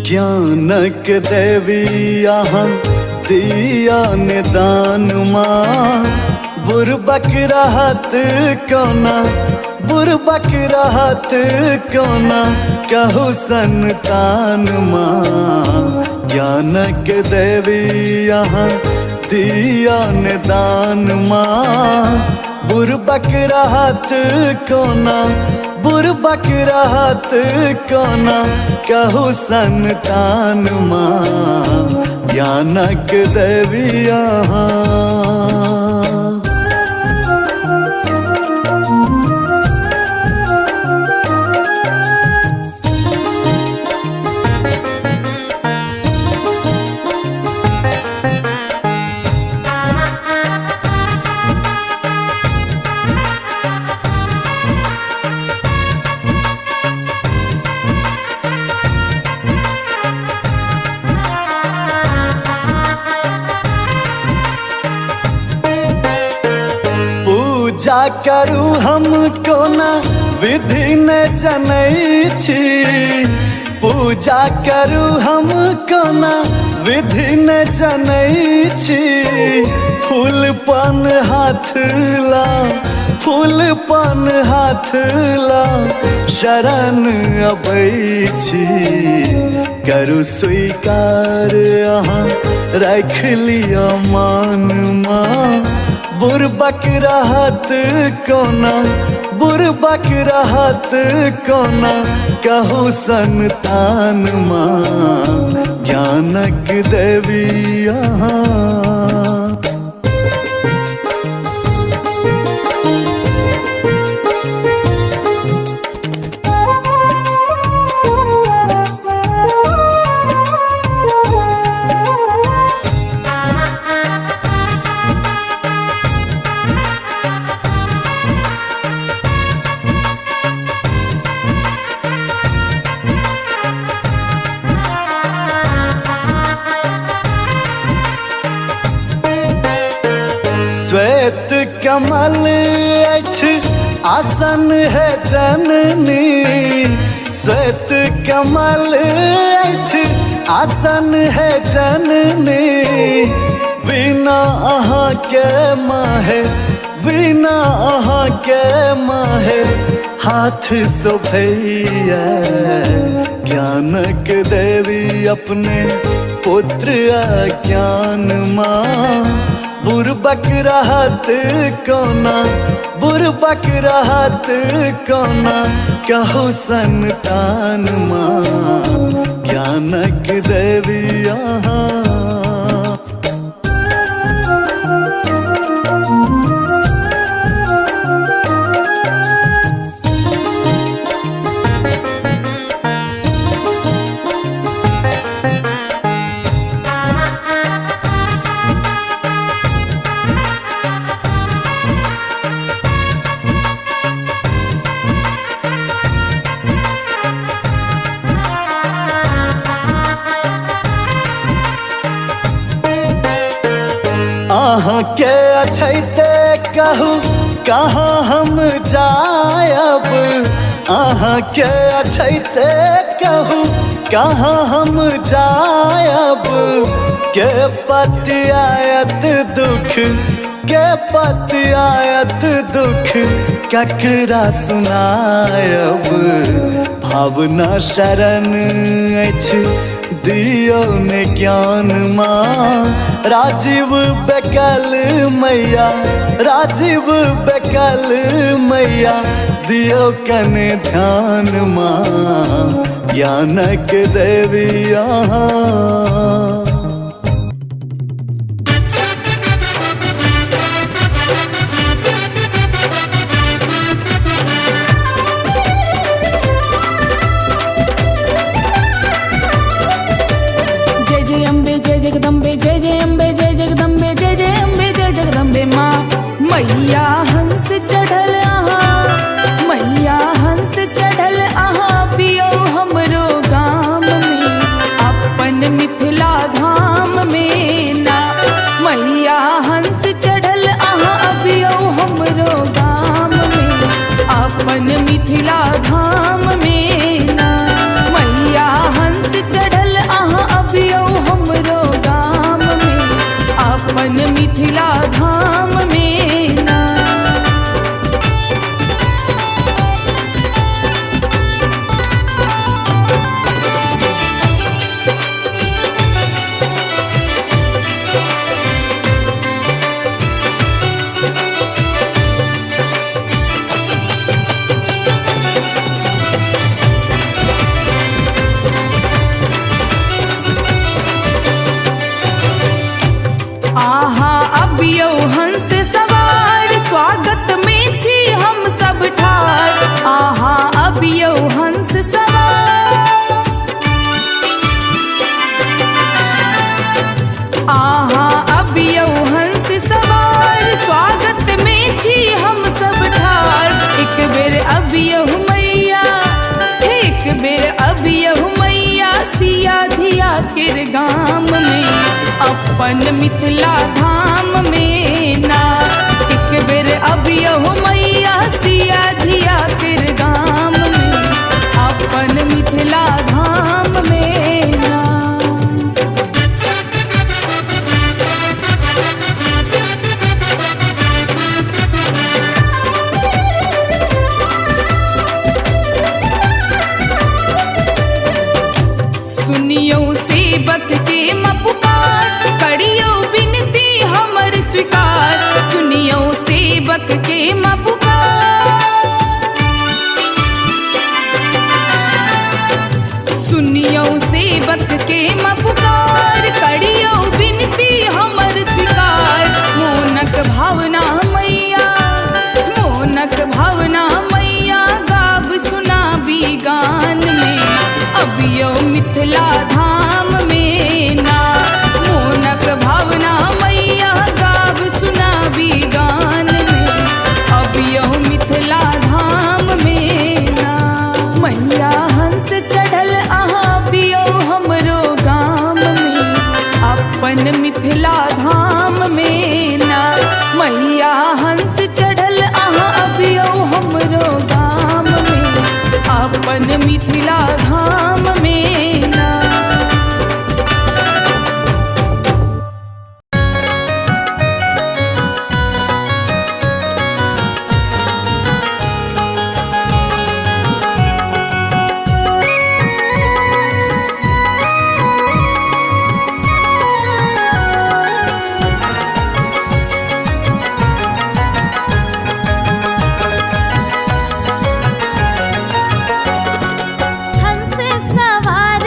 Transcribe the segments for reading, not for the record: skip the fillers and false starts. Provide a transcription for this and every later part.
ज्ञानक देवी यहाँ दिया निदान माँ। बुरबक रहत कोना, बुरबक रहत कोना कहू संतान माँ। ज्ञानक देवी यहाँ दिया निदान माँ। बुरबक रहत कोना, बुरबक रहत कोना कहू संतान माँ। ज्ञानक देवी यहाँ। पूजा करू हम कोना विधि ने जनै छी। पूजा करू हम कोना विधि ने जनै छी। फूल पान हाथ ला, फूल पान हाथ ला शरण अबै छी। करू स्वीकार अहाँ रख लिया मान माँ। बुरबक रहत कोना, बुरबक रहत कोना कहू संतान माँ। ज्ञानक देवी यहाँ। श्वेत कमल अछि आसन है जननी। श्वेत कमल अछि आसन है जननी। बिना अहाँ के माहे, बिना अहाँ के माहे हाथ शोभैया। ज्ञानक देवी अपने पुत्र ज्ञान माँ। बुरबक रहत कोना, बुरबक रहत कोना कहू संतान माँ। ज्ञानक देवी यहाँ। अहाँ के अछैते कहू कहाँ हम जायब। अहाँ के अछैते कहू कहाँ हम जायब। के पतियायत दुख, के पतियायत दुख ककरा सुनायब। भावना शरण अछि दियो ने ज्ञान माँ। राजीव बेकल मैया, राजीव बेकल मैया दियो कने ध्यान माँ। ज्ञानक देवी यहाँ। जगदम्बे जय जय अम्बे, जय जगदम्बे जय जय अम्बे, जय जगदम्बे माँ। मैया हंस चढ़ल आहाँ, मैया हंस चढ़ल आहाँ पियो हमरो गाम में। अपन मिथिला धाम में ना मैया हंस चढ़ल आहाँ पियो हमरो गाम में। अपन मिथिला धाम में ना मैया हंस चढ़ल हंस सवार। आहा अबियो हंस सवार, स्वागत में छी हम सब ठार। एक बेर अबियो मैया, एक बेर अबियो मैया, सिया धिया केर गाम में, अपन मिथिला धाम में ना। एक बेर अबियो मैया, सिया धिया केर गाम में, अपन मिथिला धाम में ना। सुनियो सेवक के मपुकार, करियो बिनती हमर स्वीकार। सुनियो सेवक के मपुकार, सुनियो सेवक के मपुकार, करियो बिनती हमर स्वीकार। मोनक भावना मैया, मोनक भावना मैया, गाब सुनाबी गान में, अबियो मिथिला धाम में ना। मोनक भावना मैया, गाब सुनाबी गान में, अबियो मिथिला धाम में ना। मैया हंस चढ़ल अहाँ बियो हमरो गाम में, अपन मिथिला धाम में ना। मैया हंस चढ़ल अहाँ अबियो हमरो गाम में, अपन मिथिला धाम में ना। हंस सवार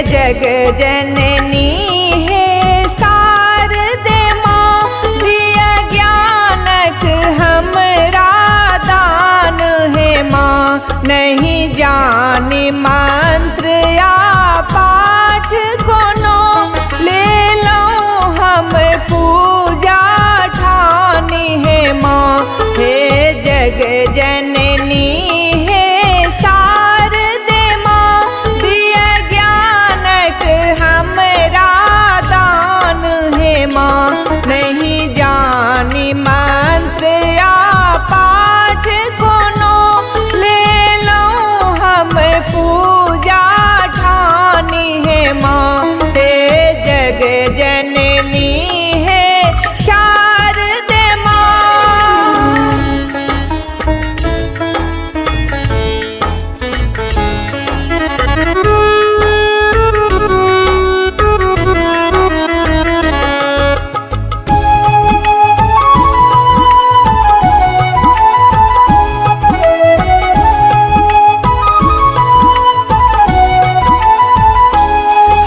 जग जननी हे शारदे माँ, दिया ज्ञानक हमरा दान है माँ। नहीं जानी मंत्र या पाठ कोनो, ले लो हम पूजा ठानी है माँ। हे जग जननी हे शारदे माँ, दिया ज्ञानक हमरा दान है माँ। नहीं जानी मंत्र या पाठ कोनो, ले लो हम पूजा ठानी है माँ। हे जग जननी है शारदे माँ।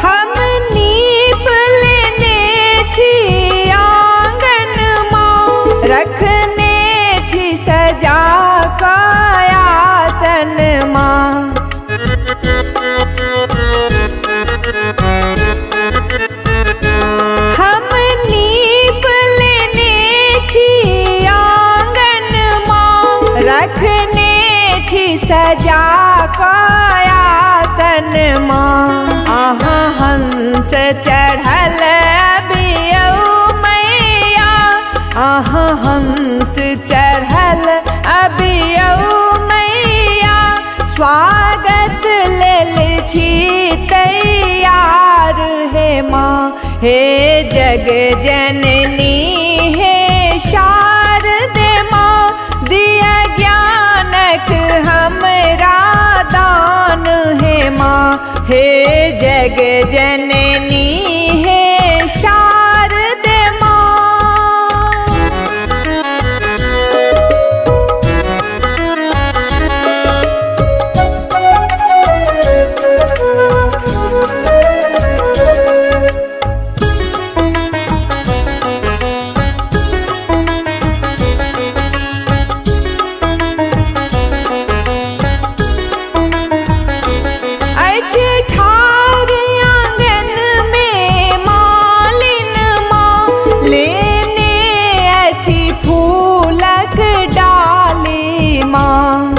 हम नीप लेने छी आंगन माँ, रखने छी सजा कायासन माँ। हम नीप लेने छी आंगन माँ, रखने छी सजा कायासन माँ। आहाँ हंस चढ़ल अबियौ मैया, आहाँ हंस चढ़ल अबियौ मैया। स्वागत लेल छी तैयार है माँ। हे जग जननी हे शारदे माँ, दिया ज्ञानक हमरा दान है माँ। हे जग जननी हे शारदे माँ। अच्छे ठार आंगन में मालिन माँ, लेने अच्छी फूलक डाली माँ।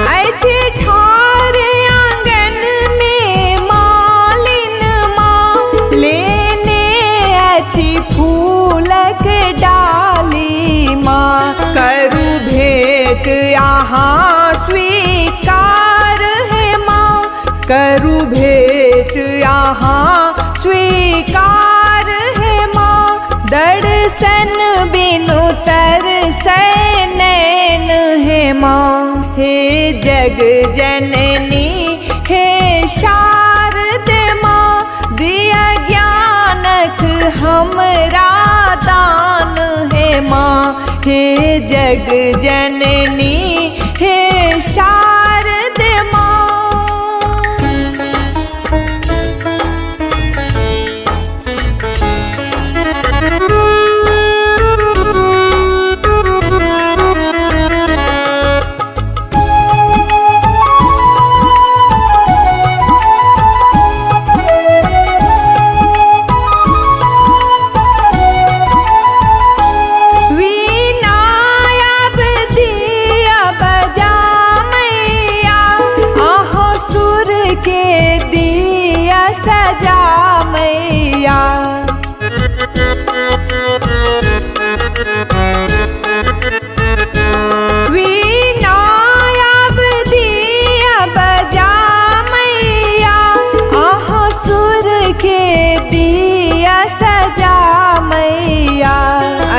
अच्छे ठार आंगन में मालिन माँ, लेने अच्छी फूलक डाली माँ। करू भेंट यहाँ स्वीकार है माँ, करू भेंट यहाँ स्वीकार है माँ। दर्शन बिनु तरसै नैन है माँ। हे जग जननी हे शारदे माँ, दिया ज्ञानक हमरा दान है माँ। हे जग जननी हे शारदे माँ।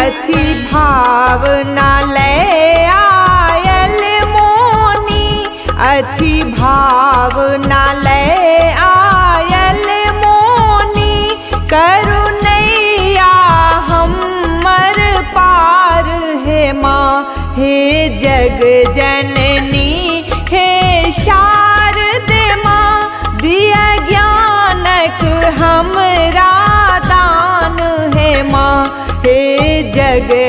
अच्छी भावना ले आयल मोनी, अच्छी भावना ले आयल मोनी, करुणैया हमर पार है माँ, हे जग जननी। हमरा दान है माँ, हे जगदम्बे